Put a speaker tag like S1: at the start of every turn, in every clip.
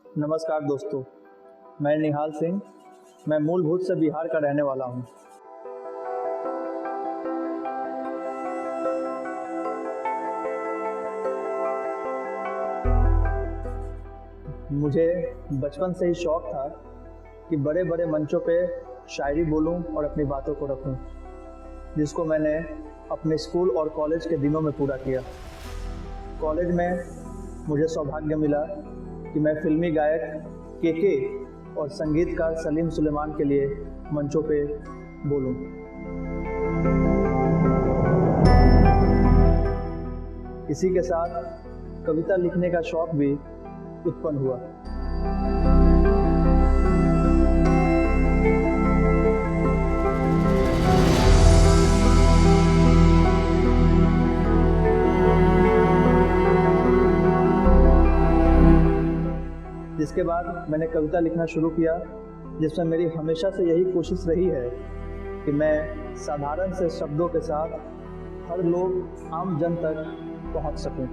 S1: नमस्कार दोस्तों, मैं निहाल सिंह। मैं मूलभूत से बिहार का रहने वाला हूँ। मुझे बचपन से ही शौक था कि बड़े बड़े मंचों पे शायरी बोलूं और अपनी बातों को रखूं, जिसको मैंने अपने स्कूल और कॉलेज के दिनों में पूरा किया। कॉलेज में मुझे सौभाग्य मिला कि मैं फिल्मी गायक के और संगीतकार सलीम सुलेमान के लिए मंचों पे बोलूं। इसी के साथ कविता लिखने का शौक भी उत्पन्न हुआ। जिसके बाद मैंने कविता लिखना शुरू किया, जिसमें मेरी हमेशा से यही कोशिश रही है कि मैं साधारण से शब्दों के साथ हर लोग आम जन तक पहुंच सकूं।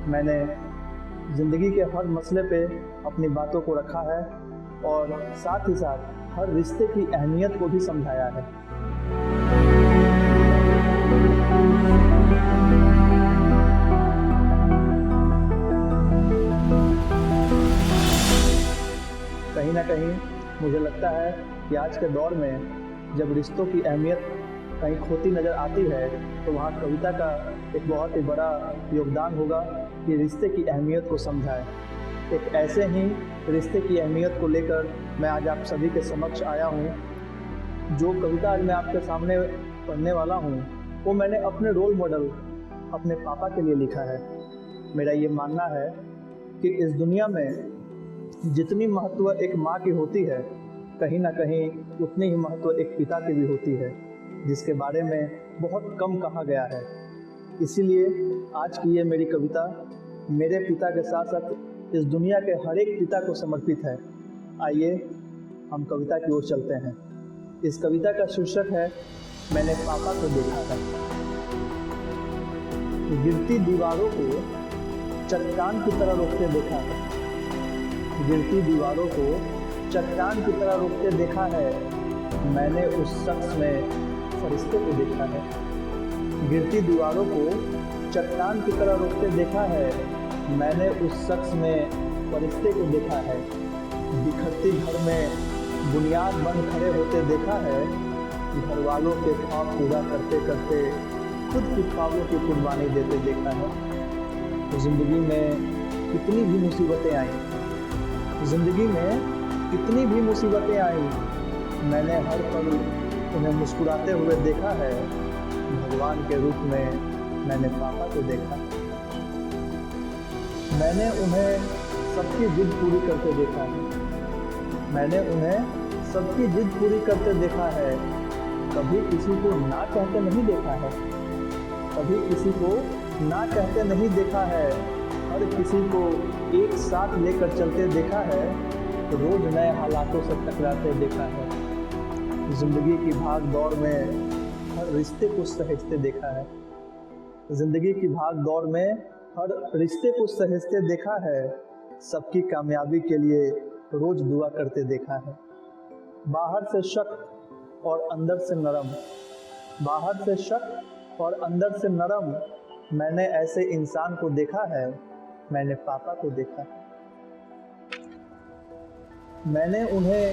S1: मैंने जिंदगी के हर मसले पे अपनी बातों को रखा है और साथ ही साथ हर रिश्ते की अहमियत को भी समझाया है। कहीं ना कहीं मुझे लगता है कि आज के दौर में जब रिश्तों की अहमियत कहीं खोती नज़र आती है, तो वहाँ कविता का एक बहुत ही बड़ा योगदान होगा कि रिश्ते की अहमियत को समझाए। एक ऐसे ही रिश्ते की अहमियत को लेकर मैं आज आप सभी के समक्ष आया हूँ। जो कविता आज मैं आपके सामने पढ़ने वाला हूँ, वो मैंने अपने रोल मॉडल अपने पापा के लिए लिखा है। मेरा ये मानना है कि इस दुनिया में जितनी महत्व एक माँ की होती है, कहीं ना कहीं उतनी ही महत्व एक पिता की भी होती है, जिसके बारे में बहुत कम कहा गया है। इसीलिए आज की ये मेरी कविता मेरे पिता के साथ साथ इस दुनिया के हर एक पिता को समर्पित है। आइए हम कविता की ओर चलते हैं। इस कविता का शीर्षक है मैंने पापा को देखा है। गिरती दीवारों को चट्टान की तरह रोकते देखा है। गिरती दीवारों को चट्टान की तरह रोकते देखा है। मैंने उस शख्स में फरिश्ते को देखा है। गिरती दीवारों को चट्टान की तरह रोकते देखा है। मैंने उस शख्स में फरिश्ते को देखा है। बिखरती घर में बुनियाद बन खड़े होते देखा है। घर वालों के ख्वाब पूरा करते करते खुद की ख्वाबों की कुर्बानी देते देखा है। तो जिंदगी में कितनी भी मुसीबतें आई, जिंदगी में कितनी भी मुसीबतें आई, मैंने हर पल उन्हें मुस्कुराते हुए देखा है। भगवान के रूप में मैंने पापा को देखा। मैंने उन्हें सबकी जिद पूरी करते देखा है। मैंने उन्हें सबकी जिद पूरी करते देखा है। कभी किसी को ना कहते नहीं देखा है। कभी किसी को ना कहते नहीं देखा है। हर किसी को एक साथ लेकर चलते देखा है। रोज नए हालातों से टकराते देखा है। जिंदगी की भाग दौड़ में हर रिश्ते को सहेजते देखा है। जिंदगी की भाग दौड़ में हर रिश्ते को सहेजते देखा है। सबकी कामयाबी के लिए रोज दुआ करते देखा है। बाहर से शक और अंदर से नरम, बाहर से शक और अंदर से नरम, मैंने ऐसे इंसान को देखा है। मैंने पापा को देखा है। मैंने उन्हें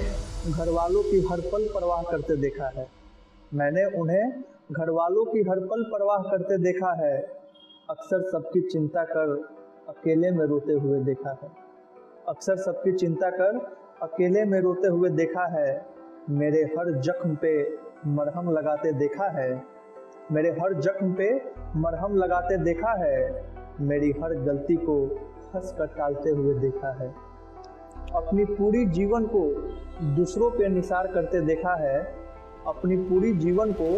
S1: घर वालों की हर पल परवाह करते देखा है। मैंने उन्हें घर वालों की हर पल परवाह करते देखा है। अक्सर सबकी चिंता कर अकेले में रोते हुए देखा है। अक्सर सबकी चिंता कर अकेले में रोते हुए देखा है। मेरे हर जख्म पे मरहम लगाते देखा है। मेरे हर जख्म पे मरहम लगाते देखा है। मेरी हर गलती को हंस कर टालते हुए देखा है। अपनी पूरी जीवन को दूसरों पे निसार करते देखा है। अपनी पूरी जीवन को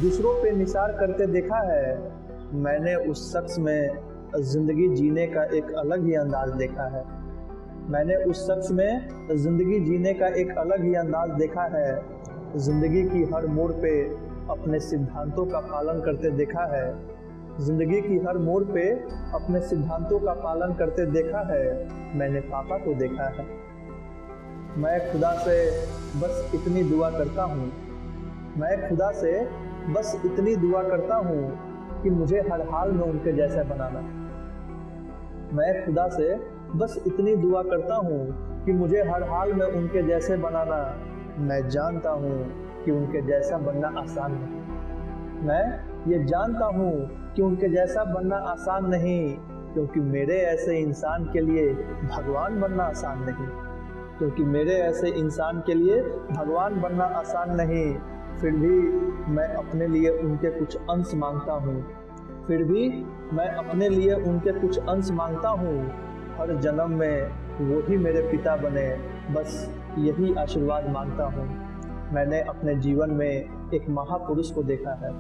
S1: दूसरों पे निसार करते देखा है। मैंने उस शख्स में जिंदगी जीने का एक अलग ही अंदाज देखा है। मैंने उस शख्स में जिंदगी जीने का एक अलग ही अंदाज देखा है। जिंदगी की हर मोड़ पे अपने सिद्धांतों का पालन करते देखा है। जिंदगी की हर मोड़ पे अपने सिद्धांतों का पालन करते देखा है। मैंने पापा को देखा है। मैं खुदा से बस इतनी दुआ करता हूँ। मैं खुदा से बस इतनी दुआ करता हूँ कि मुझे हर हाल में उनके जैसा बनाना। मैं खुदा से बस इतनी दुआ करता हूँ कि मुझे हर हाल में उनके जैसे बनाना। मैं जानता हूँ कि उनके जैसा बनना आसान नहीं। मैं ये जानता हूँ कि उनके जैसा बनना आसान नहीं, क्योंकि मेरे ऐसे इंसान के लिए भगवान बनना आसान नहीं। क्योंकि मेरे ऐसे इंसान के लिए भगवान बनना आसान नहीं। फिर भी मैं अपने लिए उनके कुछ अंश मांगता हूँ। फिर भी मैं अपने लिए उनके कुछ अंश मांगता हूँ। हर जन्म में वो ही मेरे पिता बने, बस यही आशीर्वाद मांगता हूँ। मैंने अपने जीवन में एक महापुरुष को देखा है।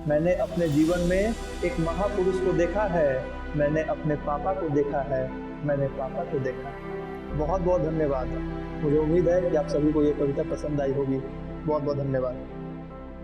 S1: मैंने अपने जीवन में एक महापुरुष को देखा है। मैंने अपने पापा को देखा है। मैंने पापा को देखा है। बहुत बहुत धन्यवाद। मुझे उम्मीद है कि आप सभी को ये कविता पसंद आई होगी। बहुत बहुत धन्यवाद।